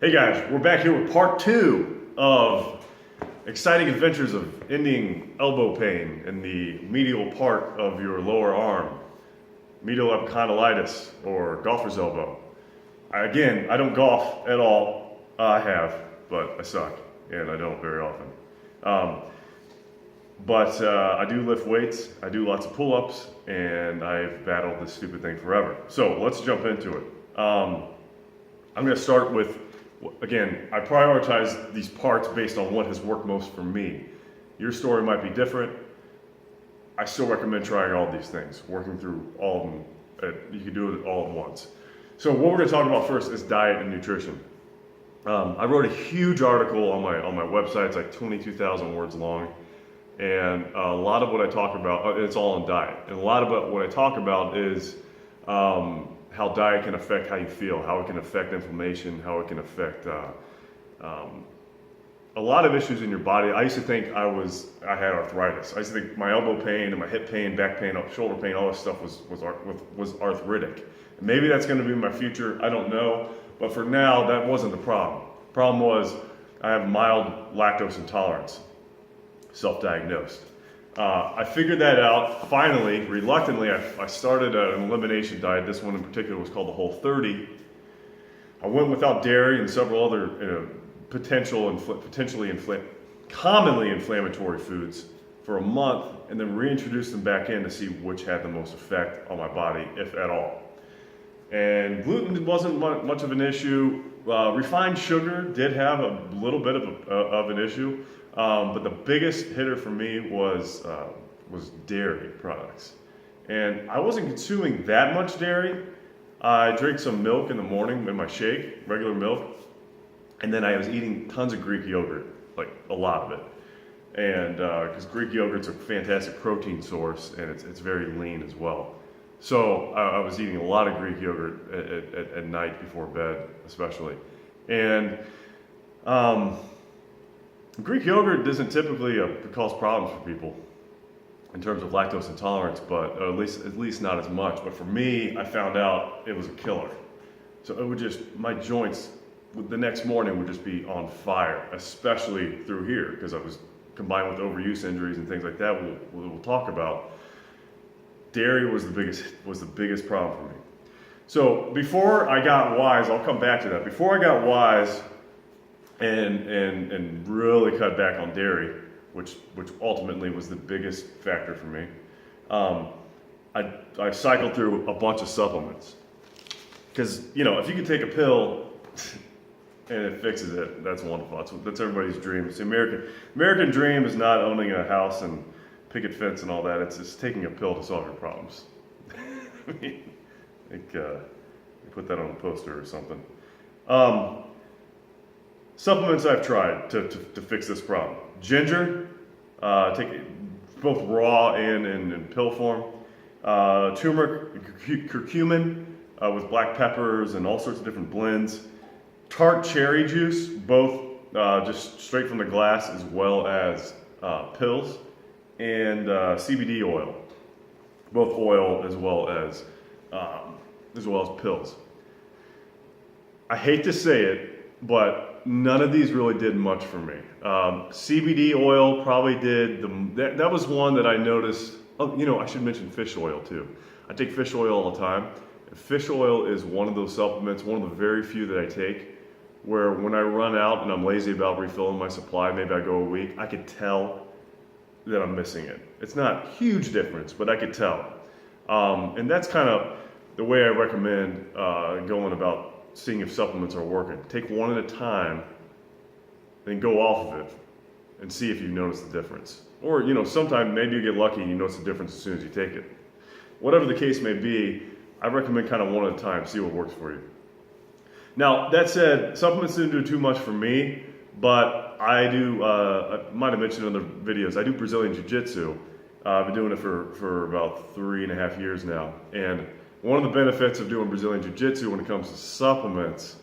Hey guys, we're back here with part 2 of exciting adventures of ending elbow pain in the medial part of your lower arm, medial epicondylitis or golfer's elbow. Again, I don't golf at all. I have, but I suck and I don't very often. I do lift weights, I do lots of pull-ups, and I've battled this stupid thing forever. So let's jump into it. I'm going to start with, again, I prioritize these parts based on what has worked most for me. Your story might be different. I still recommend trying all these things, working through all of them. You can do it all at once. So what we're going to talk about first is diet and nutrition. I wrote a huge article on my website. It's like 22,000 words long. And a lot of what I talk about, it's all on diet. And a lot of what I talk about is how diet can affect how you feel, how it can affect inflammation, how it can affect a lot of issues in your body. I used to think I had arthritis. I used to think my elbow pain and my hip pain, back pain, shoulder pain, all this stuff was arthritic. And maybe that's going to be my future. I don't know. But for now, that wasn't the problem. The problem was I have mild lactose intolerance, self-diagnosed. I figured that out finally, reluctantly. I started an elimination diet. This one in particular was called the Whole30. I went without dairy and several other commonly inflammatory foods for a month, and then reintroduced them back in to see which had the most effect on my body, if at all. And gluten wasn't much of an issue. Refined sugar did have a little bit of an issue. But the biggest hitter for me was dairy products. And I wasn't consuming that much dairy. I drank some milk in the morning in my shake, regular milk. And then I was eating tons of Greek yogurt, like a lot of it. And because Greek yogurt's a fantastic protein source and it's very lean as well. So I was eating a lot of Greek yogurt at night before bed, especially. And Greek yogurt doesn't typically cause problems for people in terms of lactose intolerance, but at least not as much. But for me, I found out it was a killer. So it would just, my joints the next morning would just be on fire, especially through here, because I was combined with overuse injuries and things like that we'll talk about. Dairy was the biggest problem for me. So before I got wise, I'll come back to that. Before I got wise and really cut back on dairy, which ultimately was the biggest factor for me, I cycled through a bunch of supplements. Because, if you could take a pill and it fixes it, that's wonderful. That's everybody's dream. It's the American dream is not owning a house and picket fence and all that. It's just taking a pill to solve your problems. I mean, I think you put that on a poster or something. Supplements I've tried to fix this problem. Ginger, take it both raw and in pill form. Turmeric, curcumin with black peppers and all sorts of different blends. Tart cherry juice, both just straight from the glass as well as pills. And CBD oil, both oil as well as pills. I hate to say it, but none of these really did much for me. CBD oil probably did that was one that I noticed. Oh, I should mention fish oil too. I take fish oil all the time. Fish oil is one of those supplements, one of the very few that I take, where when I run out and I'm lazy about refilling my supply, maybe I go a week, I could tell that I'm missing it. It's not a huge difference, but I could tell. And that's kind of the way I recommend going about seeing if supplements are working. Take one at a time, then go off of it and see if you notice the difference. Or, sometime maybe you get lucky and you notice the difference as soon as you take it. Whatever the case may be, I recommend kind of one at a time, see what works for you. Now, that said, supplements didn't do too much for me, but I do, I might have mentioned in other videos, I do Brazilian Jiu-Jitsu. I've been doing it for about 3.5 years now. And one of the benefits of doing Brazilian Jiu-Jitsu when it comes to supplements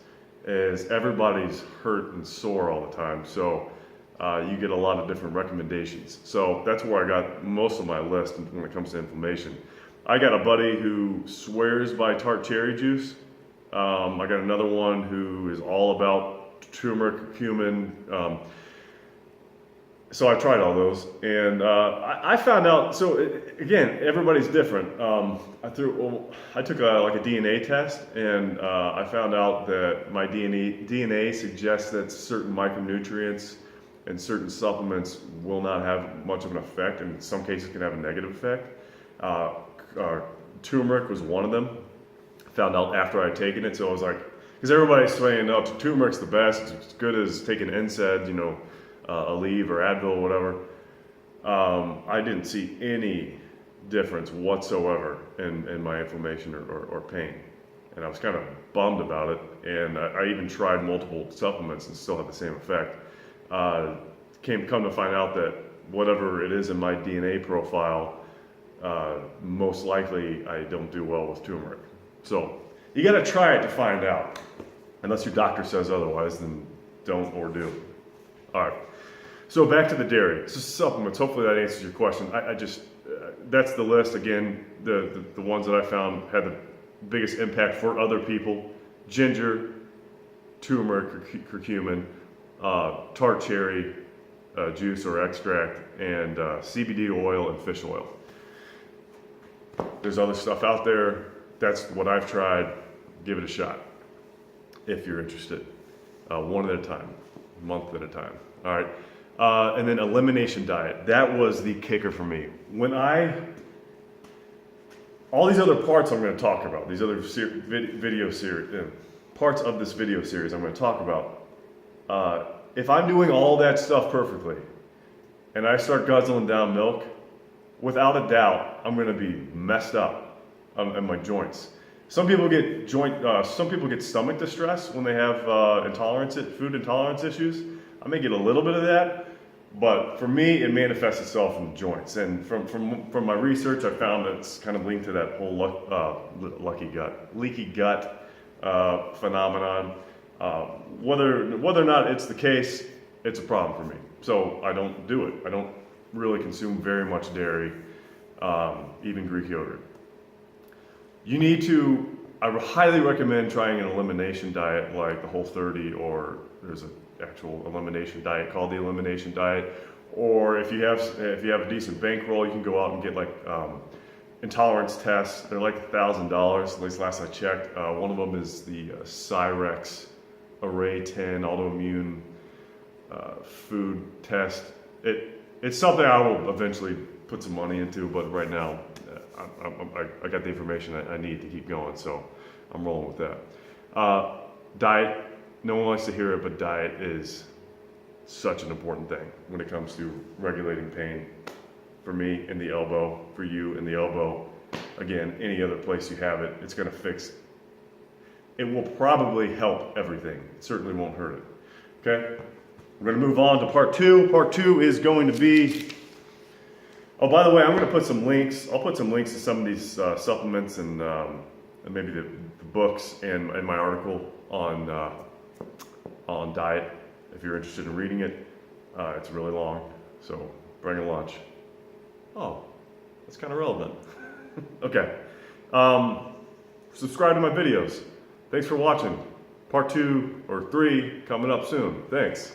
is everybody's hurt and sore all the time. So you get a lot of different recommendations. So that's where I got most of my list when it comes to inflammation. I got a buddy who swears by Tart cherry juice. I got another one who is all about turmeric, curcumin. So I tried all those, and I found out. So again, everybody's different. I took like a DNA test, and I found out that my DNA suggests that certain micronutrients and certain supplements will not have much of an effect, and in some cases can have a negative effect. Turmeric was one of them. I found out after I'd taken it, so I was like, because everybody's saying, "Oh, turmeric's the best. It's as good as taking NSAID, you know." Aleve or Advil, whatever. I didn't see any difference whatsoever in my inflammation or pain, and I was kind of bummed about it. And I even tried multiple supplements and still had the same effect. Come to find out that whatever it is in my DNA profile, most likely I don't do well with turmeric. So you got to try it to find out. Unless your doctor says otherwise, then don't or do. All right. So back to the dairy. So supplements. Hopefully that answers your question. I just that's the list again. The ones that I found had the biggest impact for other people: ginger, turmeric, curcumin, tart cherry juice or extract, and CBD oil and fish oil. There's other stuff out there. That's what I've tried. Give it a shot if you're interested. One at a time, month at a time. All right. And then elimination diet. That was the kicker for me. All these other parts I'm going to talk about, these other video series, parts of this video series I'm going to talk about. If I'm doing all that stuff perfectly, and I start guzzling down milk, without a doubt, I'm going to be messed up in my joints. Some people get stomach distress when they have food intolerance issues. I may get a little bit of that, but for me, it manifests itself in the joints. And from my research, I found that it's kind of linked to that whole leaky gut phenomenon. Whether or not it's the case, it's a problem for me. So I don't do it. I don't really consume very much dairy, even Greek yogurt. I highly recommend trying an elimination diet like the Whole30, or there's an actual elimination diet called the elimination diet. Or if you have a decent bankroll, you can go out and get like intolerance tests. They're like $1,000, at least last I checked. One of them is the Cyrex Array 10 autoimmune food test. It's something I will eventually put some money into, but right now I got the information I need to keep going, so I'm rolling with that. Diet, no one likes to hear it, but diet is such an important thing when it comes to regulating pain. For me in the elbow, for you in the elbow, again, any other place you have it, it's going to fix. It will probably help everything. It certainly won't hurt it. Okay? We're going to move on to part two. Part two is going to be, oh, by the way, I'm going to put some links. I'll put some links to some of these supplements and maybe the books and my article on diet. If you're interested in reading it, it's really long, so bring a lunch. Oh, that's kind of relevant. Okay. Subscribe to my videos. Thanks for watching. Part 2 or 3 coming up soon. Thanks.